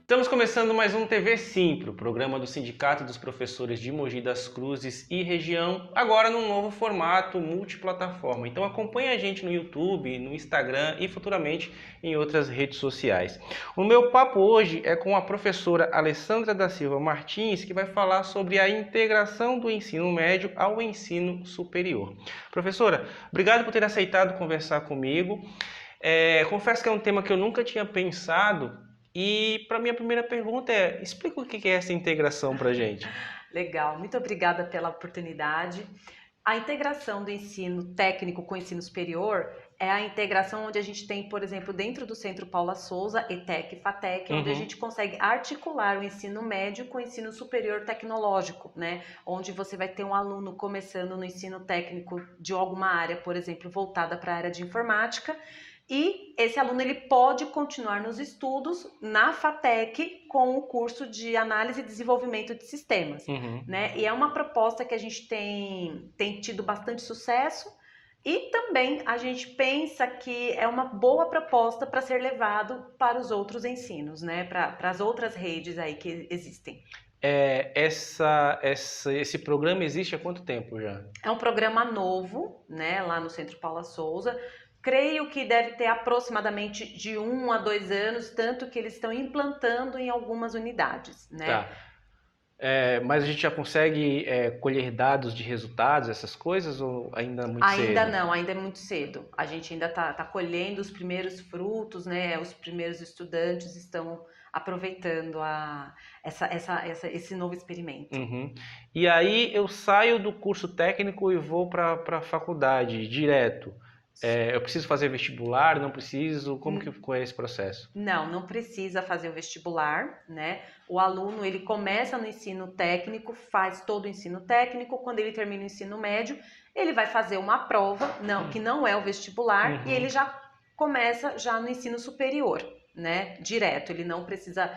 Estamos começando mais um TV Simpro, programa do Sindicato dos Professores de Mogi das Cruzes e região, agora num novo formato multiplataforma. Então acompanhe a gente no YouTube, no Instagram e futuramente em outras redes sociais. O meu papo hoje é com a professora Alessandra da Silva Martins, que vai falar sobre a integração do ensino médio ao ensino superior. Professora, obrigado por ter aceitado conversar comigo. Confesso que é um tema que eu nunca tinha pensado. E para minha primeira pergunta explica o que é essa integração para a gente. Legal, muito obrigada pela oportunidade. A integração do ensino técnico com o ensino superior é a integração onde a gente tem, por exemplo, dentro do Centro Paula Souza, ETEC e FATEC, onde a gente consegue articular o ensino médio com o ensino superior tecnológico, né? Onde você vai ter um aluno começando no ensino técnico de alguma área, por exemplo, voltada para a área de informática, e esse aluno ele pode continuar nos estudos na FATEC com o curso de análise e desenvolvimento de sistemas, né? E é uma proposta que a gente tem tido bastante sucesso e também a gente pensa que é uma boa proposta para ser levado para os outros ensinos, né? Para as outras redes aí que existem. Esse programa existe há quanto tempo já? É um programa novo, né? Lá no Centro Paula Souza. Creio que deve ter aproximadamente de 1 a 2 anos, tanto que eles estão implantando em algumas unidades, né? Tá. Mas a gente já consegue colher dados de resultados, essas coisas, ou ainda muito Ainda cedo? não, ainda é muito cedo. A gente ainda está colhendo os primeiros frutos, né? Os primeiros estudantes estão aproveitando esse novo experimento. E aí eu saio do curso técnico e vou para a faculdade direto. Eu preciso fazer vestibular? Não preciso? Como que é esse processo? Não precisa fazer o vestibular, né? O aluno, ele começa no ensino técnico, faz todo o ensino técnico, quando ele termina o ensino médio, ele vai fazer uma prova, que não é o vestibular, e ele já começa já no ensino superior, né? Direto, ele não precisa,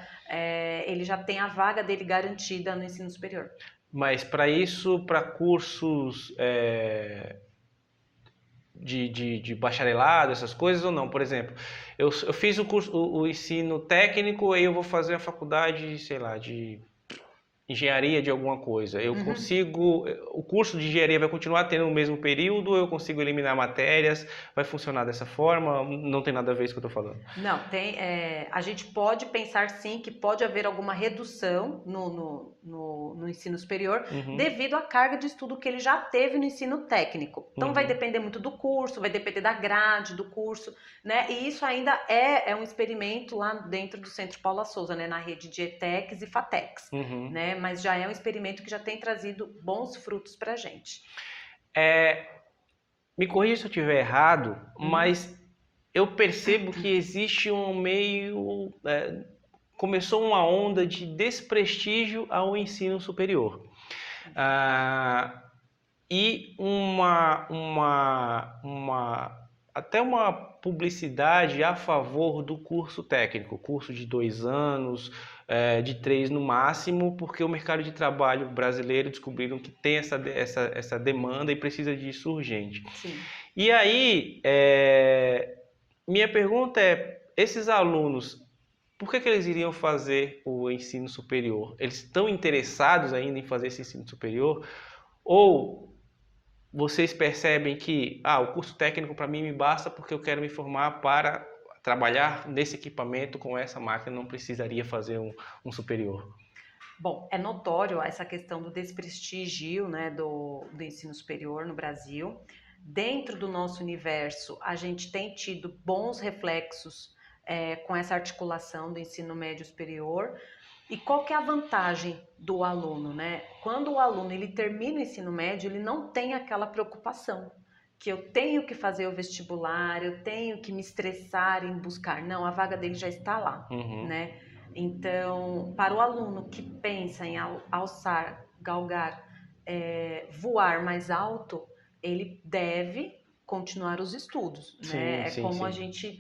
ele já tem a vaga dele garantida no ensino superior. Mas para isso, para cursos de bacharelado, essas coisas ou não? Por exemplo, eu fiz o ensino técnico e eu vou fazer a faculdade, sei lá, de engenharia de alguma coisa. Eu consigo, o curso de engenharia vai continuar tendo o mesmo período, eu consigo eliminar matérias, vai funcionar dessa forma? Não tem nada a ver com isso que eu estou falando. Não, a gente pode pensar sim que pode haver alguma redução no ensino superior devido à carga de estudo que ele já teve no ensino técnico. Então vai depender muito do curso, vai depender da grade do curso, né? E isso ainda é um experimento lá dentro do Centro Paula Souza, né? Na rede de ETECs e FATECs, né? Mas já é um experimento que já tem trazido bons frutos para a gente. Me corrija se eu estiver errado, mas eu percebo que existe um meio... começou uma onda de desprestígio ao ensino superior. E até uma publicidade a favor do curso técnico, curso de 2 anos, de 3 no máximo, porque o mercado de trabalho brasileiro descobriram que tem essa demanda e precisa disso urgente. Sim. E aí, minha pergunta é, esses alunos, por que eles iriam fazer o ensino superior? Eles estão interessados ainda em fazer esse ensino superior? Ou vocês percebem que o curso técnico para mim me basta porque eu quero me formar para trabalhar nesse equipamento com essa máquina, não precisaria fazer um superior? Bom, é notório essa questão do desprestígio, né, do ensino superior no Brasil. Dentro do nosso universo, a gente tem tido bons reflexos com essa articulação do ensino médio superior. E qual que é a vantagem do aluno, né? Quando o aluno ele termina o ensino médio, ele não tem aquela preocupação que eu tenho que fazer o vestibular, eu tenho que me estressar em buscar. Não, a vaga dele já está lá, né? Então, para o aluno que pensa em alçar, galgar, voar mais alto, ele deve continuar os estudos, né? Sim, Como sim. a gente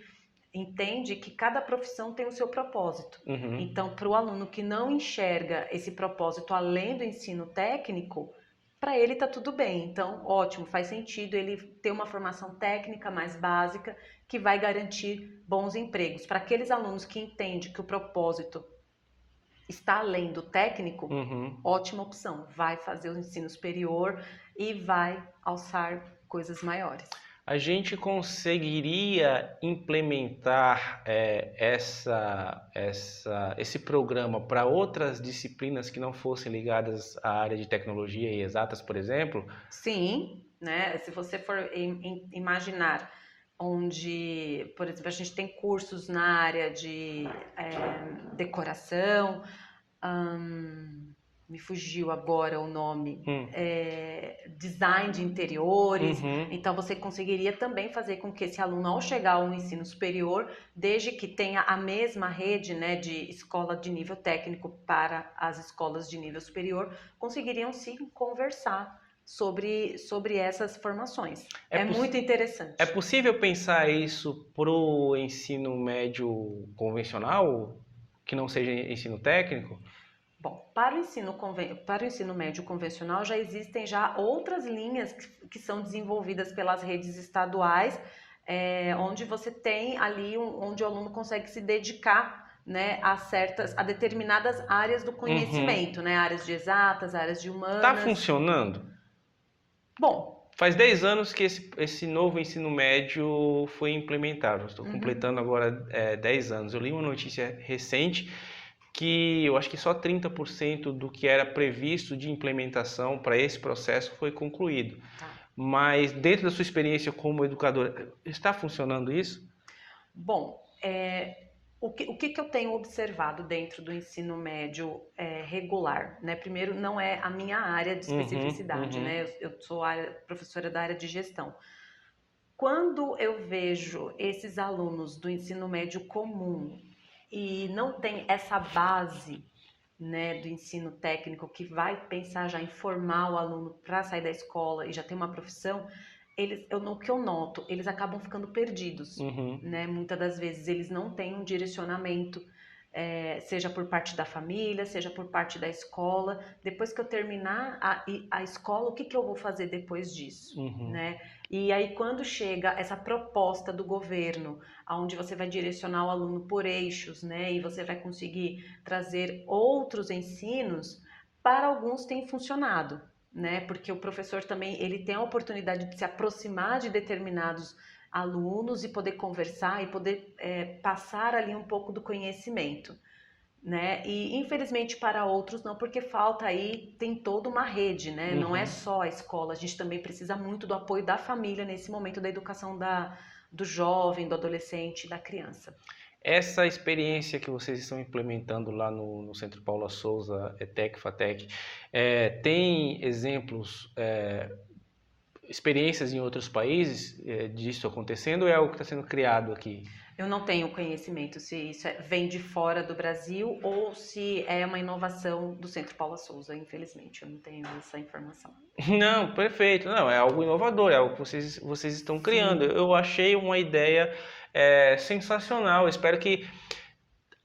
entende que cada profissão tem o seu propósito. Então, para o aluno que não enxerga esse propósito além do ensino técnico, para ele está tudo bem. Então, ótimo, faz sentido ele ter uma formação técnica mais básica que vai garantir bons empregos. Para aqueles alunos que entendem que o propósito está além do técnico, Uhum. ótima opção. Vai fazer o ensino superior e vai alçar coisas maiores. A gente conseguiria implementar esse programa para outras disciplinas que não fossem ligadas à área de tecnologia e exatas, por exemplo? Sim, né? Se você for imaginar onde, por exemplo, a gente tem cursos na área de decoração, me fugiu agora o nome, Hum. design de interiores. Uhum. Então, você conseguiria também fazer com que esse aluno, ao chegar ao ensino superior, desde que tenha a mesma rede, né, de escola de nível técnico para as escolas de nível superior, conseguiriam sim conversar sobre essas formações. É muito É interessante. possível pensar isso para o ensino médio convencional, que não seja ensino técnico? Bom, para o ensino médio convencional já existem já outras linhas que são desenvolvidas pelas redes estaduais, onde você tem ali onde o aluno consegue se dedicar, né, a determinadas áreas do Uhum. conhecimento, né, áreas de exatas, áreas de Tá humanas. funcionando? Bom, Faz 10 anos que esse novo ensino médio foi implementado. Estou completando agora 10 anos. Eu li uma notícia recente que eu acho que só 30% do que era previsto de implementação para esse processo foi concluído. tá. Mas dentro da sua experiência como educador, está funcionando isso? Bom, o que eu tenho observado dentro do ensino médio regular, né? Primeiro, não é a minha área de Uhum, especificidade, uhum, né? Eu sou professora da área de gestão. Quando eu vejo esses alunos do ensino médio comum e não tem essa base, né, do ensino técnico que vai pensar já em formar o aluno para sair da escola e já ter uma profissão, o que eu noto, eles acabam ficando perdidos, uhum, né? Muitas das vezes eles não têm um direcionamento, seja por parte da família, seja por parte da escola. Depois que eu terminar a escola, o que, que eu vou fazer depois disso, uhum. né? E aí quando chega essa proposta do governo, onde você vai direcionar o aluno por eixos, né? E você vai conseguir trazer outros ensinos, para alguns tem funcionado, né? Porque o professor também ele tem a oportunidade de se aproximar de determinados alunos e poder conversar e poder passar ali um pouco do conhecimento, né? E infelizmente para outros não, porque falta aí, tem toda uma rede, né? Não é Uhum. só a escola, a gente também precisa muito do apoio da família nesse momento da educação do jovem, do adolescente, da criança. Essa experiência que vocês estão implementando lá no Centro Paula Souza, ETEC, FATEC, tem exemplos, experiências em outros países disso acontecendo ou é algo que está sendo criado aqui? Eu não tenho conhecimento se isso vem de fora do Brasil ou se é uma inovação do Centro Paula Souza, infelizmente, eu não tenho essa informação. Não, perfeito. Não, é algo inovador, é algo que vocês estão criando. Sim, Eu achei uma ideia sensacional. Espero que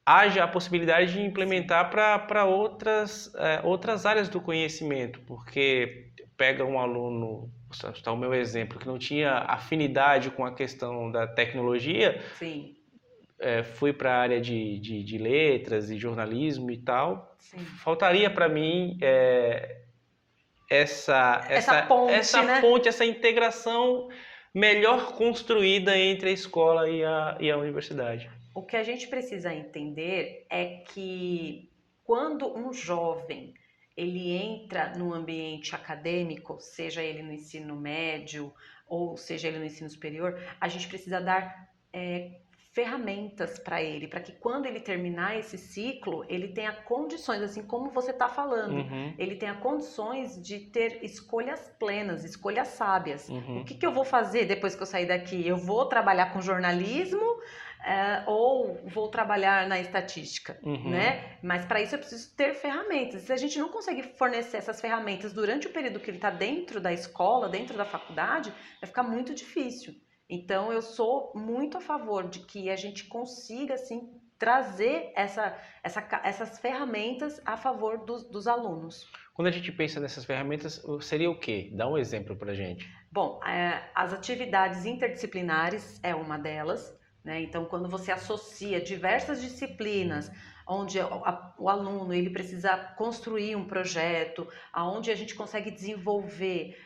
haja a possibilidade de sim, implementar para outras áreas do conhecimento, porque pega um aluno, está o meu exemplo, que não tinha afinidade com a questão da tecnologia, sim, fui para a área de letras e jornalismo e tal. sim. Faltaria para mim Essa ponte, essa né? ponte, essa integração melhor construída entre a escola e a universidade. O que a gente precisa entender é que quando um jovem ele entra no ambiente acadêmico, seja ele no ensino médio ou seja ele no ensino superior, a gente precisa dar ferramentas para ele, para que quando ele terminar esse ciclo, ele tenha condições, assim como você está falando, Uhum, ele tenha condições de ter escolhas plenas, escolhas sábias. O uhum, que eu vou fazer depois que eu sair daqui? Eu vou trabalhar com jornalismo, ou vou trabalhar na estatística, uhum. né? Mas para isso eu preciso ter ferramentas. Se a gente não consegue fornecer essas ferramentas durante o período que ele está dentro da escola, dentro da faculdade, vai ficar muito difícil. Então eu sou muito a favor de que a gente consiga assim trazer essas ferramentas a favor dos alunos. Quando a gente pensa nessas ferramentas, seria o quê? Dá um exemplo para gente. Bom, as atividades interdisciplinares é uma delas, né? Então, quando você associa diversas disciplinas onde o aluno ele precisa construir um projeto, onde a gente consegue desenvolver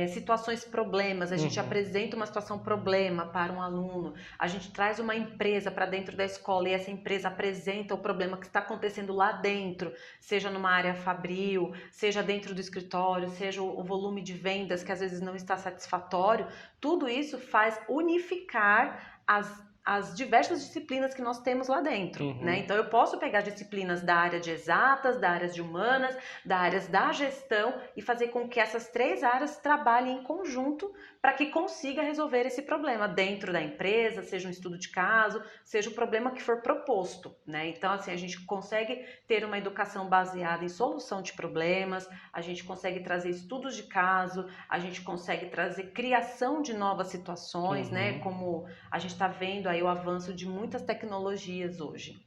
situações problemas, a gente apresenta uma situação problema para um aluno, a gente traz uma empresa para dentro da escola e essa empresa apresenta o problema que está acontecendo lá dentro, seja numa área fabril, seja dentro do escritório, seja o volume de vendas que às vezes não está satisfatório, tudo isso faz unificar as diversas disciplinas que nós temos lá dentro, né? Então eu posso pegar disciplinas da área de exatas, da área de humanas, da área da gestão e fazer com que essas 3 áreas trabalhem em conjunto para que consiga resolver esse problema dentro da empresa, seja um estudo de caso, seja o problema que for proposto, né? Então assim, a gente consegue ter uma educação baseada em solução de problemas, a gente consegue trazer estudos de caso, a gente consegue trazer criação de novas situações, né? Como a gente está vendo aí o avanço de muitas tecnologias hoje.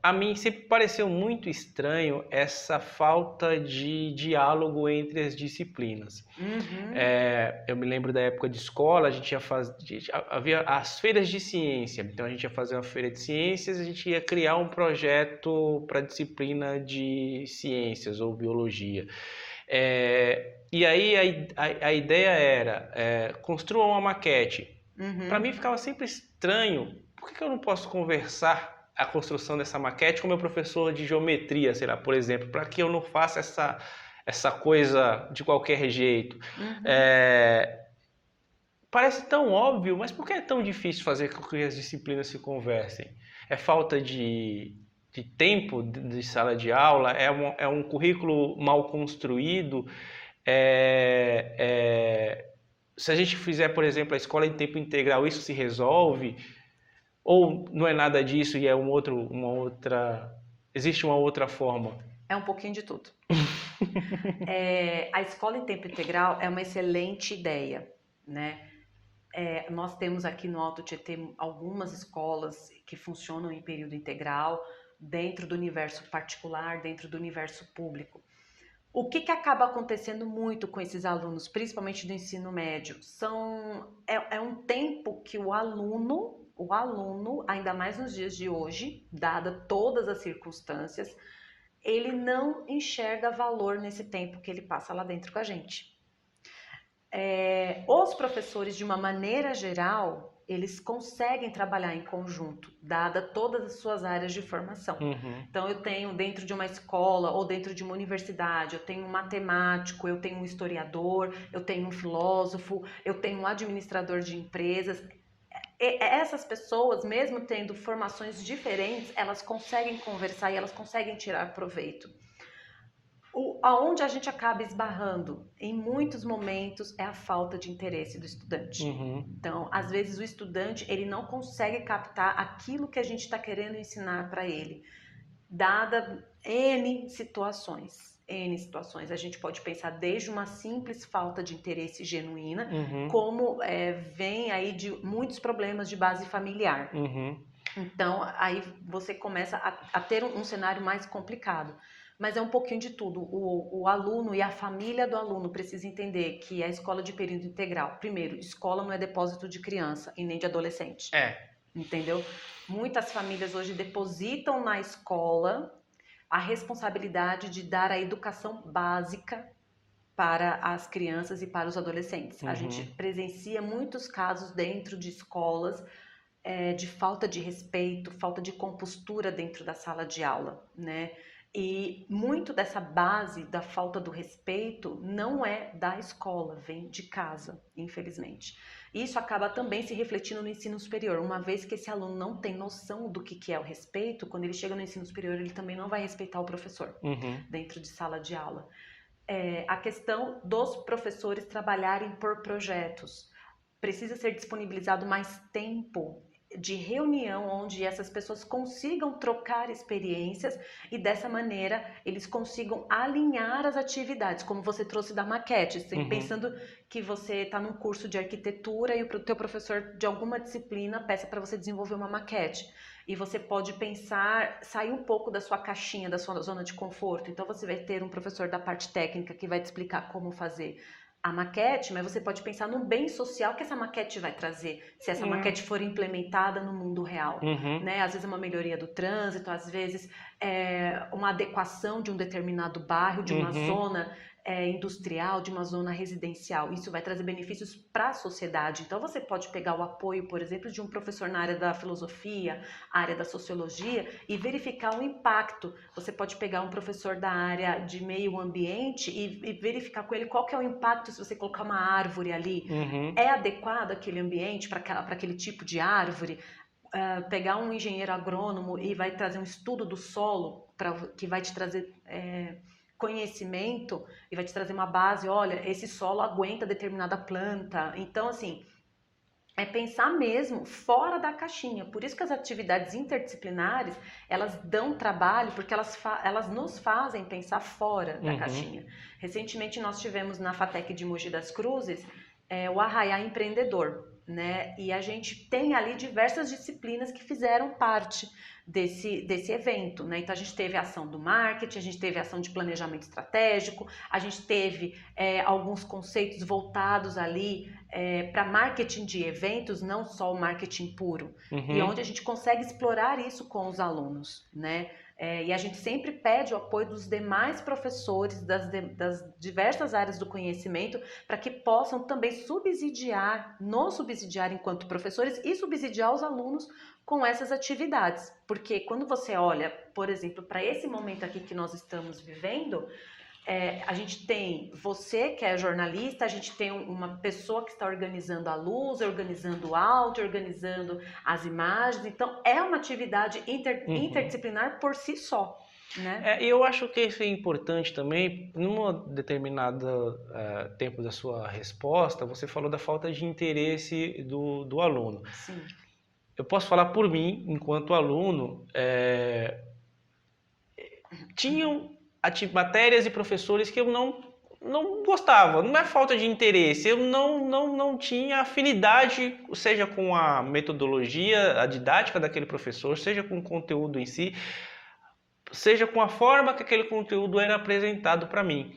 A mim sempre pareceu muito estranho essa falta de diálogo entre as disciplinas. Eu me lembro da época de escola, a gente havia as feiras de ciência, então a gente ia fazer uma feira de ciências, a gente ia criar um projeto para a disciplina de ciências ou biologia. E aí a ideia era construa uma maquete. Para mim ficava sempre estranho, por que eu não posso conversar a construção dessa maquete com meu professor de geometria, sei lá, por exemplo, para que eu não faça essa coisa de qualquer jeito? Parece tão óbvio, mas por que é tão difícil fazer com que as disciplinas se conversem? É falta de tempo de sala de aula? É um currículo mal construído? Se a gente fizer, por exemplo, a escola em tempo integral, isso se resolve? Ou não é nada disso e é existe uma outra forma? É um pouquinho de tudo. A escola em tempo integral é uma excelente ideia, né? Nós temos aqui no Alto Tietê algumas escolas que funcionam em período integral, dentro do universo particular, dentro do universo público. O que acaba acontecendo muito com esses alunos, principalmente do ensino médio, é um tempo que o aluno, ainda mais nos dias de hoje, dada todas as circunstâncias, ele não enxerga valor nesse tempo que ele passa lá dentro com a gente. Os professores, de uma maneira geral, eles conseguem trabalhar em conjunto, dada todas as suas áreas de formação. Então, eu tenho dentro de uma escola ou dentro de uma universidade, eu tenho um matemático, eu tenho um historiador, eu tenho um filósofo, eu tenho um administrador de empresas. Essas pessoas, mesmo tendo formações diferentes, elas conseguem conversar e elas conseguem tirar proveito. Aonde a gente acaba esbarrando em muitos momentos é a falta de interesse do estudante. Então, às vezes o estudante ele não consegue captar aquilo que a gente está querendo ensinar para ele, dada N situações. A gente pode pensar desde uma simples falta de interesse genuína, como vem aí de muitos problemas de base familiar. Então, aí você começa a ter um cenário mais complicado. Mas é um pouquinho de tudo. O aluno e a família do aluno precisam entender que a escola de período integral, primeiro, escola não é depósito de criança e nem de adolescente. Entendeu? Muitas famílias hoje depositam na escola a responsabilidade de dar a educação básica para as crianças e para os adolescentes. A gente presencia muitos casos dentro de escolas de falta de respeito, falta de compostura dentro da sala de aula, né? E muito dessa base da falta do respeito não é da escola, vem de casa, infelizmente. Isso acaba também se refletindo no ensino superior, uma vez que esse aluno não tem noção do que é o respeito, quando ele chega no ensino superior, ele também não vai respeitar o professor dentro de sala de aula. A questão dos professores trabalharem por projetos. Precisa ser disponibilizado mais tempo de reunião onde essas pessoas consigam trocar experiências e dessa maneira eles consigam alinhar as atividades, como você trouxe da maquete, pensando que você está num curso de arquitetura e o teu professor de alguma disciplina peça para você desenvolver uma maquete. E você pode pensar, sair um pouco da sua caixinha, da sua zona de conforto. Então você vai ter um professor da parte técnica que vai te explicar como fazer a maquete, mas você pode pensar no bem social que essa maquete vai trazer, se essa maquete for implementada no mundo real, né? Às vezes é uma melhoria do trânsito, às vezes é uma adequação de um determinado bairro, de uma zona industrial, de uma zona residencial. Isso vai trazer benefícios para a sociedade. Então você pode pegar o apoio, por exemplo, de um professor na área da filosofia, área da sociologia, e verificar o impacto. Você pode pegar um professor da área de meio ambiente e verificar com ele qual que é o impacto se você colocar uma árvore ali. É adequado aquele ambiente para aquele tipo de árvore? Pegar um engenheiro agrônomo e vai trazer um estudo do solo que vai te trazer conhecimento e vai te trazer uma base, olha, esse solo aguenta determinada planta. Então, assim, é pensar mesmo fora da caixinha. Por isso que as atividades interdisciplinares, elas dão trabalho, porque elas nos fazem pensar fora da caixinha. Recentemente nós tivemos na FATEC de Mogi das Cruzes o Arraiá Empreendedor, né? E a gente tem ali diversas disciplinas que fizeram parte desse evento, né? Então a gente teve a ação do marketing, a gente teve a ação de planejamento estratégico, a gente teve alguns conceitos voltados ali para marketing de eventos, não só o marketing puro, e onde a gente consegue explorar isso com os alunos, né? E a gente sempre pede o apoio dos demais professores das diversas áreas do conhecimento para que possam também nos subsidiar enquanto professores e subsidiar os alunos com essas atividades. Porque quando você olha, por exemplo, para esse momento aqui que nós estamos vivendo, a gente tem você que é jornalista, a gente tem uma pessoa que está organizando a luz, organizando o áudio, organizando as imagens. Então, é uma atividade interdisciplinar por si só, né? E eu acho que isso é importante também. Num determinado tempo da sua resposta, você falou da falta de interesse do aluno. Sim. Eu posso falar por mim, enquanto aluno, tinham matérias e professores que eu não gostava. Não é falta de interesse, eu não tinha afinidade, seja com a metodologia, a didática daquele professor, seja com o conteúdo em si, seja com a forma que aquele conteúdo era apresentado para mim.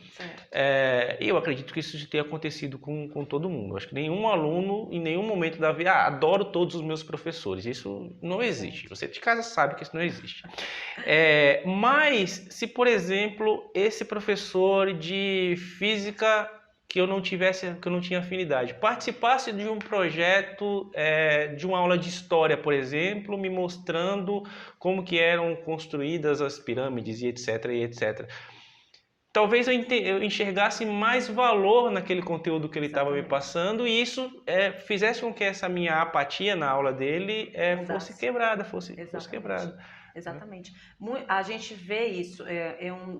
E eu acredito que isso tenha acontecido com todo mundo. Acho que nenhum aluno, em nenhum momento da vida, adoro todos os meus professores. Isso não existe. Você de casa sabe que isso não existe. Mas, se, por exemplo, esse professor de física que eu não tinha afinidade, participasse de um projeto, de uma aula de história, por exemplo, me mostrando como que eram construídas as pirâmides e etc. Talvez eu enxergasse mais valor naquele conteúdo que ele estava me passando, e isso fizesse com que essa minha apatia na aula dele fosse quebrada. Exatamente. A gente vê isso.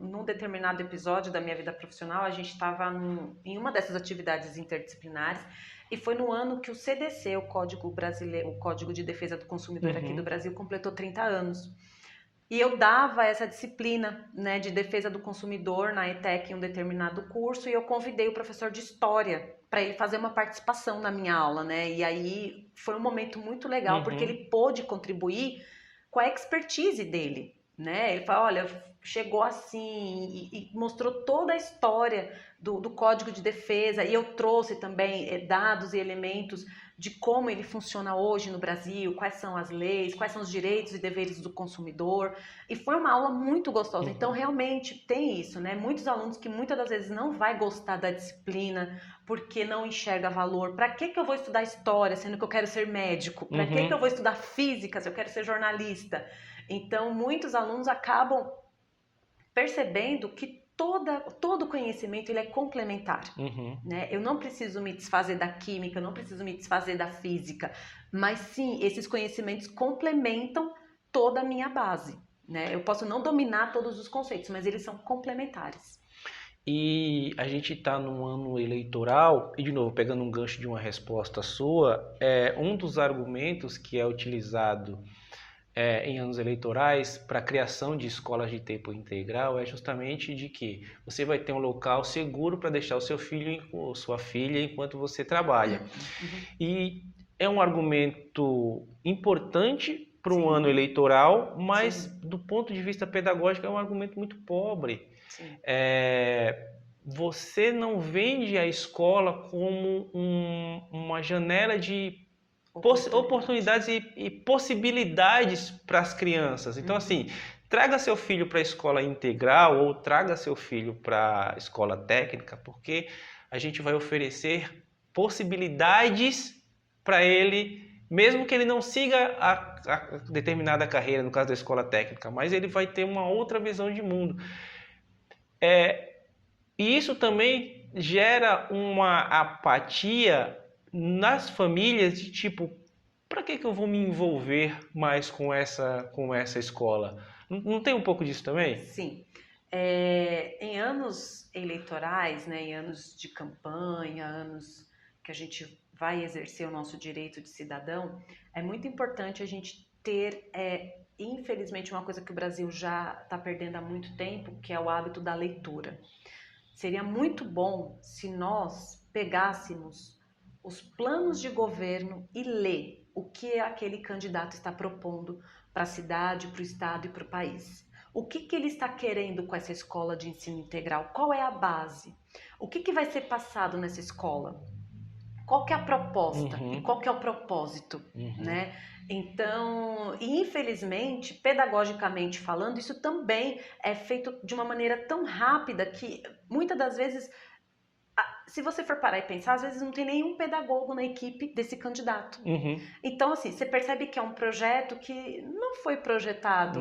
Num determinado episódio da minha vida profissional, a gente estava em uma dessas atividades interdisciplinares, e foi no ano que o CDC, o Código Brasileiro, o Código de Defesa do Consumidor aqui do Brasil, completou 30 anos. E eu dava essa disciplina, né, de defesa do consumidor na ETEC em um determinado curso, e eu convidei o professor de história para ele fazer uma participação na minha aula, né? E aí foi um momento muito legal, porque ele pôde contribuir com a expertise dele, né? Ele falou, olha, chegou assim e mostrou toda a história do Código de Defesa, e eu trouxe também dados e elementos de como ele funciona hoje no Brasil, quais são as leis, quais são os direitos e deveres do consumidor, e foi uma aula muito gostosa. Então, realmente tem isso, né? Muitos alunos que muitas das vezes não vai gostar da disciplina porque não enxerga valor. Para que eu vou estudar história, sendo que eu quero ser médico? Para que eu vou estudar física, se eu quero ser jornalista? Então, muitos alunos acabam percebendo que todo conhecimento ele é complementar, né? Eu não preciso me desfazer da química, eu não preciso me desfazer da física, mas sim, esses conhecimentos complementam toda a minha base, né? Eu posso não dominar todos os conceitos, mas eles são complementares. E a gente está num ano eleitoral, e de novo, pegando um gancho de uma resposta sua, um dos argumentos que é utilizado em anos eleitorais para a criação de escolas de tempo integral é justamente de que você vai ter um local seguro para deixar o seu filho ou sua filha enquanto você trabalha. E é um argumento importante para um ano eleitoral, mas do ponto de vista pedagógico é um argumento muito pobre. você não vende a escola como uma janela de oportunidades e possibilidades para as crianças. Então, assim, traga seu filho para a escola integral ou traga seu filho para a escola técnica, porque a gente vai oferecer possibilidades para ele, mesmo que ele não siga a determinada carreira, no caso da escola técnica, mas ele vai ter uma outra visão de mundo. E isso também gera uma apatia nas famílias de tipo, para que eu vou me envolver mais com essa escola? Não tem um pouco disso também? Sim. Em anos eleitorais, né, em anos de campanha, anos que a gente vai exercer o nosso direito de cidadão, é muito importante a gente ter, infelizmente, uma coisa que o Brasil já está perdendo há muito tempo, que é o hábito da leitura. Seria muito bom se nós pegássemos os planos de governo e ler o que aquele candidato está propondo para a cidade, para o estado e para o país. O que ele está querendo com essa escola de ensino integral? Qual é a base? O que vai ser passado nessa escola? Qual que é a proposta e qual que é o propósito, né? Então, infelizmente, pedagogicamente falando, isso também é feito de uma maneira tão rápida que muitas das vezes, se você for parar e pensar, às vezes não tem nenhum pedagogo na equipe desse candidato. Então, assim, você percebe que é um projeto que não foi projetado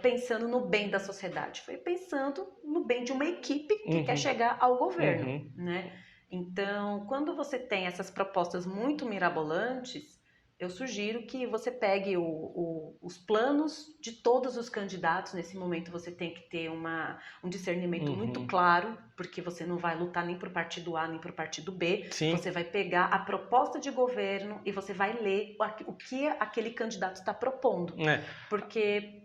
pensando no bem da sociedade, foi pensando no bem de uma equipe que quer chegar ao governo, né? Então, quando você tem essas propostas muito mirabolantes, eu sugiro que você pegue os planos de todos os candidatos. Nesse momento você tem que ter um discernimento muito claro, porque você não vai lutar nem para o partido A nem para o partido B. Sim. Você vai pegar a proposta de governo e você vai ler o que aquele candidato está propondo. Porque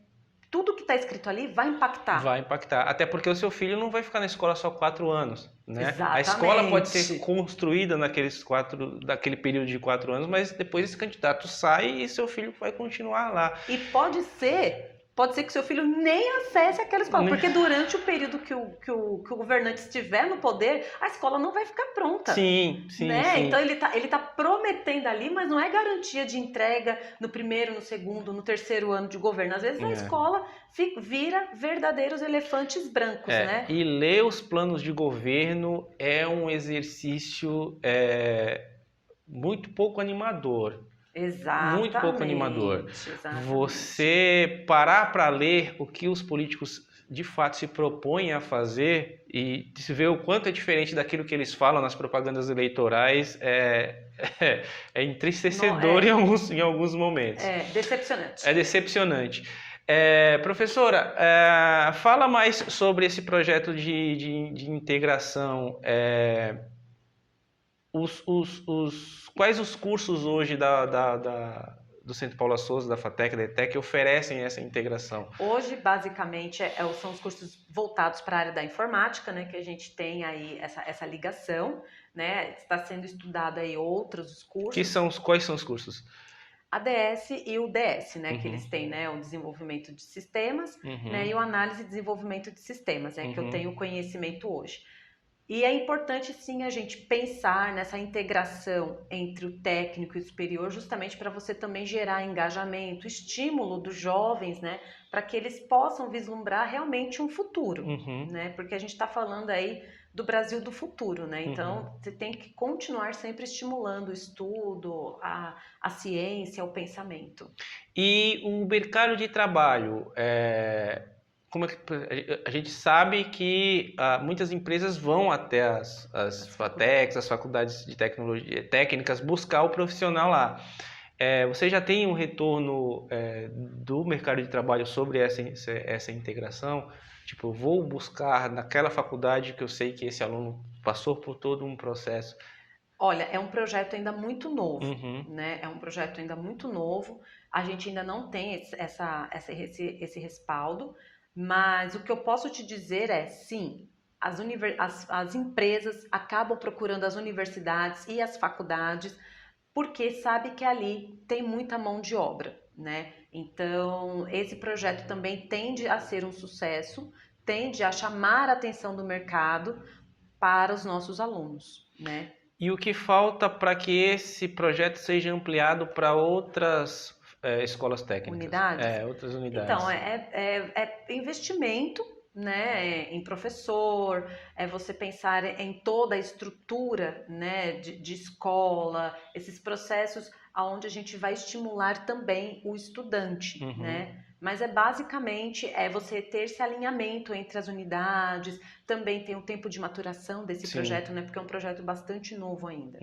tudo que está escrito ali vai impactar. Vai impactar. Até porque o seu filho não vai ficar na escola só 4 anos, né? Exatamente. A escola pode ser construída daquele período de 4 anos, mas depois esse candidato sai e seu filho vai continuar lá. E pode ser que seu filho nem acesse aquela escola, porque durante o período que o governante estiver no poder, a escola não vai ficar pronta. Sim. Então ele tá prometendo ali, mas não é garantia de entrega no primeiro, no segundo, no terceiro ano de governo. Às vezes a escola vira verdadeiros elefantes brancos, né? E ler os planos de governo é um exercício muito pouco animador. Exatamente. Muito pouco animador. Exatamente. Você parar para ler o que os políticos de fato se propõem a fazer e se ver o quanto é diferente daquilo que eles falam nas propagandas eleitorais é entristecedor em alguns momentos. É decepcionante. É decepcionante. Professora, fala mais sobre esse projeto de integração. Quais os cursos hoje do Centro Paula Souza, da FATEC, da ETEC, oferecem essa integração? Hoje, basicamente, são os cursos voltados para a área da informática, né, que a gente tem aí essa ligação, né, está sendo estudado aí outros cursos. Quais são os cursos? ADS e o DS, né, que eles têm, né, o desenvolvimento de sistemas, né, e o análise e desenvolvimento de sistemas, que eu tenho conhecimento hoje. E é importante, sim, a gente pensar nessa integração entre o técnico e o superior, justamente para você também gerar engajamento, estímulo dos jovens, né, para que eles possam vislumbrar realmente um futuro, né, porque a gente está falando aí do Brasil do futuro, né, então você tem que continuar sempre estimulando o estudo, a ciência, o pensamento. E o mercado de trabalho, como a gente sabe que muitas empresas vão até as FATECs, as faculdades de tecnologia técnicas, buscar o profissional lá. Você já tem um retorno do mercado de trabalho sobre essa integração? Tipo, vou buscar naquela faculdade que eu sei que esse aluno passou por todo um processo. Olha, é um projeto ainda muito novo, né? É um projeto ainda muito novo. A gente ainda não tem esse respaldo. Mas o que eu posso te dizer é, sim, as empresas acabam procurando as universidades e as faculdades porque sabe que ali tem muita mão de obra, né? Então, esse projeto também tende a ser um sucesso, tende a chamar a atenção do mercado para os nossos alunos, né? E o que falta para que esse projeto seja ampliado para outras escolas técnicas? Unidades? Outras unidades. Então, é investimento, né, em professor, é você pensar em toda a estrutura, né, de escola, esses processos onde a gente vai estimular também o estudante, né? Mas basicamente você ter esse alinhamento entre as unidades, também tem um tempo de maturação desse projeto, né? Porque é um projeto bastante novo ainda.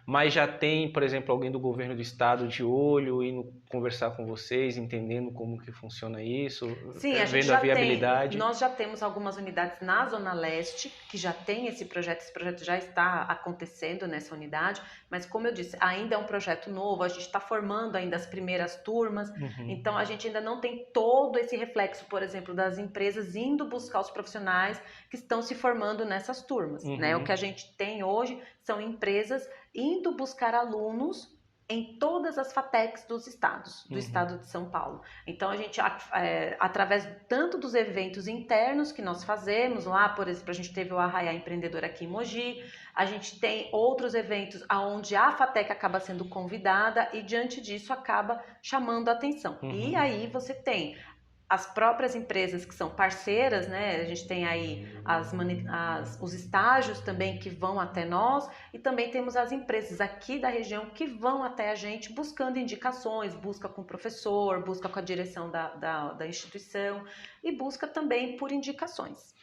Mas já tem, por exemplo, alguém do governo do estado de olho, indo conversar com vocês, entendendo como que funciona isso, sim, a gente vendo a viabilidade? nós já temos algumas unidades na Zona Leste que já tem esse projeto já está acontecendo nessa unidade, mas como eu disse, ainda é um projeto novo, a gente está formando ainda as primeiras turmas, então a gente ainda não tem todo esse reflexo, por exemplo, das empresas indo buscar os profissionais que estão se formando nessas turmas, né? O que a gente tem hoje são empresas indo buscar alunos em todas as FATECs dos estados, do estado de São Paulo. Então, a gente, através tanto dos eventos internos que nós fazemos lá, por exemplo, a gente teve o Arraiá Empreendedor aqui em Mogi, a gente tem outros eventos onde a FATEC acaba sendo convidada e, diante disso, acaba chamando a atenção. E aí você tem as próprias empresas que são parceiras, né? A gente tem aí os estágios também que vão até nós e também temos as empresas aqui da região que vão até a gente buscando indicações, busca com o professor, busca com a direção da instituição e busca também por indicações.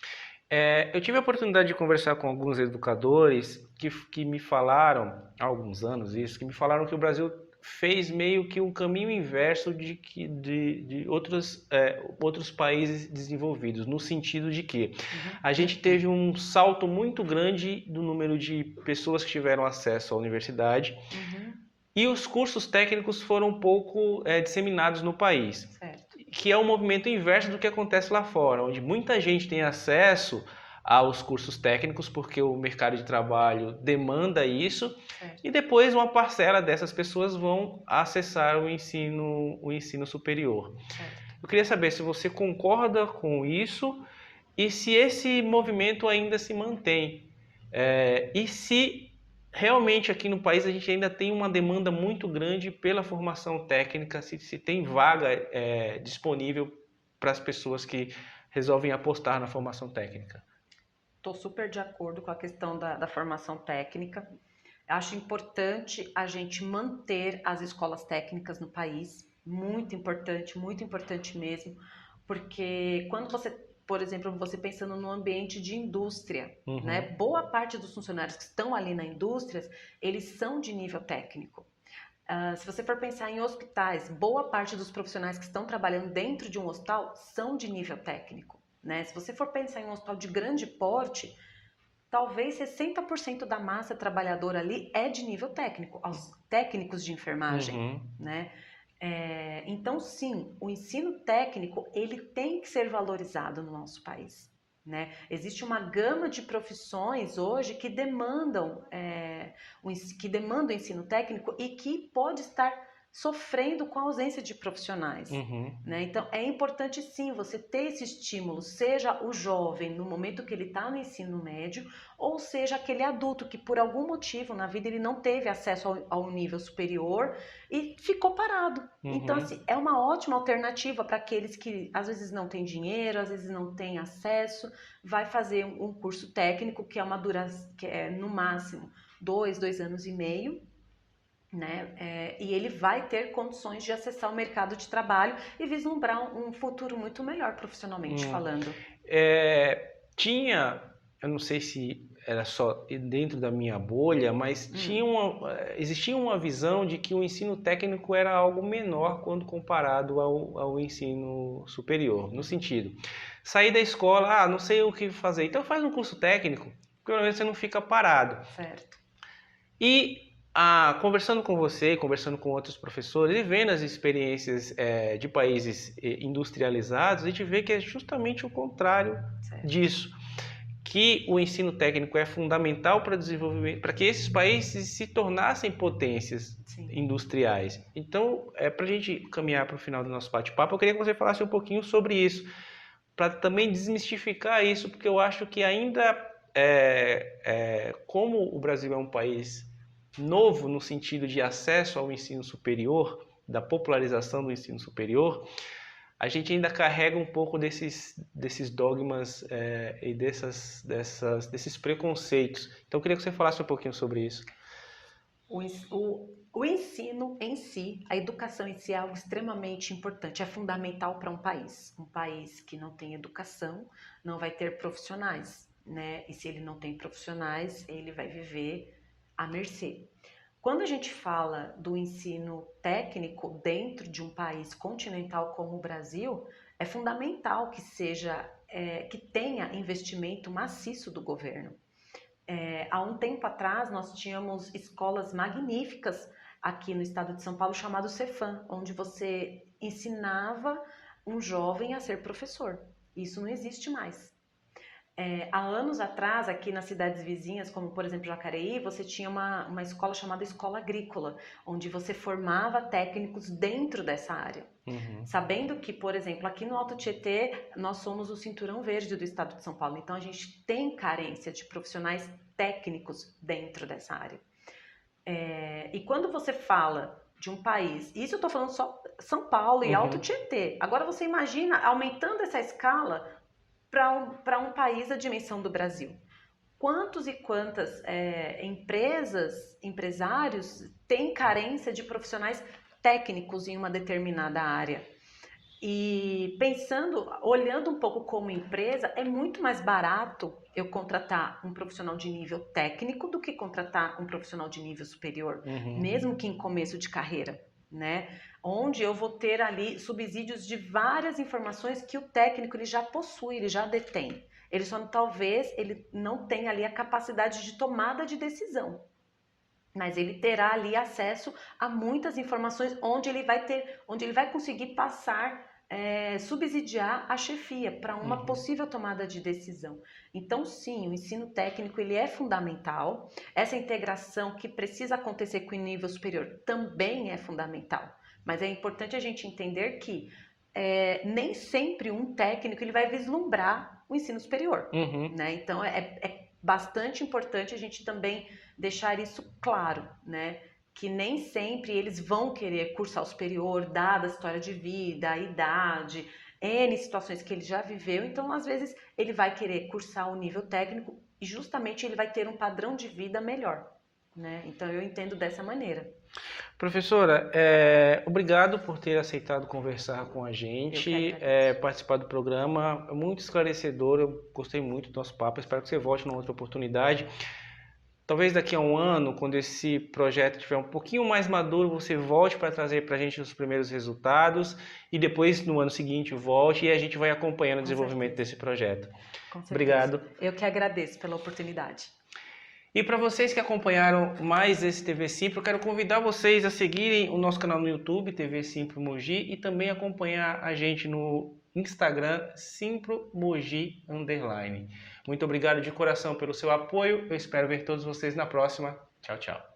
Eu tive a oportunidade de conversar com alguns educadores que me falaram, há alguns anos isso, que me falaram que o Brasil fez meio que um caminho inverso de outros países desenvolvidos, no sentido de que a gente teve um salto muito grande do número de pessoas que tiveram acesso à universidade e os cursos técnicos foram um pouco disseminados no país, certo. Que é um movimento inverso do que acontece lá fora, onde muita gente tem acesso aos cursos técnicos porque o mercado de trabalho demanda isso, e depois uma parcela dessas pessoas vão acessar o ensino superior. Eu queria saber se você concorda com isso e se esse movimento ainda se mantém. E se realmente aqui no país a gente ainda tem uma demanda muito grande pela formação técnica, se tem vaga disponível para as pessoas que resolvem apostar na formação técnica. Estou super de acordo com a questão da formação técnica. Acho importante a gente manter as escolas técnicas no país, muito importante mesmo, porque quando você, por exemplo, você pensando no ambiente de indústria, né? Boa parte dos funcionários que estão ali na indústria, eles são de nível técnico. Se você for pensar em hospitais, boa parte dos profissionais que estão trabalhando dentro de um hospital são de nível técnico. Né? Se você for pensar em um hospital de grande porte, talvez 60% da massa trabalhadora ali é de nível técnico, os técnicos de enfermagem, né? Então, sim, o ensino técnico ele tem que ser valorizado no nosso país, né? Existe uma gama de profissões hoje que demandam ensino técnico e que pode estar sofrendo com a ausência de profissionais, né? Então é importante sim você ter esse estímulo, seja o jovem no momento que ele está no ensino médio, ou seja aquele adulto que por algum motivo na vida ele não teve acesso ao nível superior e ficou parado. Então assim, é uma ótima alternativa para aqueles que às vezes não têm dinheiro, às vezes não têm acesso, vai fazer um curso técnico que é uma duração, que é no máximo 2 anos e meio, né? E ele vai ter condições de acessar o mercado de trabalho e vislumbrar um futuro muito melhor profissionalmente falando. Eu não sei se era só dentro da minha bolha, mas existia uma visão de que o ensino técnico era algo menor quando comparado ao ensino superior, no sentido, sair da escola, não sei o que fazer, então faz um curso técnico, pelo menos você não fica parado. Certo. E conversando com você, conversando com outros professores e vendo as experiências de países industrializados, a gente vê que é justamente o contrário disso, que o ensino técnico é fundamental para desenvolvimento, para que esses países se tornassem potências industriais. Então, para a gente caminhar para o final do nosso bate-papo, eu queria que você falasse um pouquinho sobre isso, para também desmistificar isso, porque eu acho que ainda, como o Brasil é um país novo no sentido de acesso ao ensino superior, da popularização do ensino superior, a gente ainda carrega um pouco desses dogmas e desses preconceitos. Então eu queria que você falasse um pouquinho sobre isso. O ensino em si, a educação em si é algo extremamente importante, é fundamental para um país. Um país que não tem educação não vai ter profissionais, né? E se ele não tem profissionais, ele vai viver à mercê. Quando a gente fala do ensino técnico dentro de um país continental como o Brasil, é fundamental que que tenha investimento maciço do governo. Há um tempo atrás, nós tínhamos escolas magníficas aqui no estado de São Paulo, chamado Cefam, onde você ensinava um jovem a ser professor. Isso não existe mais. Há anos atrás, aqui nas cidades vizinhas, como por exemplo Jacareí, você tinha uma escola chamada Escola Agrícola, onde você formava técnicos dentro dessa área. Uhum. Sabendo que, por exemplo, aqui no Alto Tietê, nós somos o cinturão verde do estado de São Paulo, então a gente tem carência de profissionais técnicos dentro dessa área. E quando você fala de um país, isso eu estou falando só São Paulo e Alto Tietê, agora você imagina aumentando essa escala para um país da dimensão do Brasil. Quantos e quantas empresas, empresários têm carência de profissionais técnicos em uma determinada área? E olhando um pouco como empresa, é muito mais barato eu contratar um profissional de nível técnico do que contratar um profissional de nível superior, mesmo que em começo de carreira, né? Onde eu vou ter ali subsídios de várias informações que o técnico ele já possui, ele já detém. Talvez ele não tenha ali a capacidade de tomada de decisão, mas ele terá ali acesso a muitas informações onde ele vai conseguir passar, subsidiar a chefia para uma possível tomada de decisão. Então, sim, o ensino técnico ele é fundamental. Essa integração que precisa acontecer com o nível superior também é fundamental. Mas é importante a gente entender que nem sempre um técnico ele vai vislumbrar o ensino superior, né? Então, é bastante importante a gente também deixar isso claro, né? Que nem sempre eles vão querer cursar o superior, dada a história de vida, a idade, N situações que ele já viveu. Então, às vezes, ele vai querer cursar o nível técnico e justamente ele vai ter um padrão de vida melhor, né? Então, eu entendo dessa maneira. Professora, obrigado por ter aceitado conversar com a gente, participar do programa. É muito esclarecedor, eu gostei muito do nosso papo, espero que você volte numa outra oportunidade. Talvez daqui a um ano, quando esse projeto estiver um pouquinho mais maduro, você volte para trazer para a gente os primeiros resultados e depois, no ano seguinte, volte e a gente vai acompanhando o desenvolvimento desse projeto. Com certeza. Obrigado. Eu que agradeço pela oportunidade. E para vocês que acompanharam mais esse TV Simpro, eu quero convidar vocês a seguirem o nosso canal no YouTube, TV Simpro Mogi, e também acompanhar a gente no Instagram, Simpro Mogi _. Muito obrigado de coração pelo seu apoio, eu espero ver todos vocês na próxima. Tchau, tchau.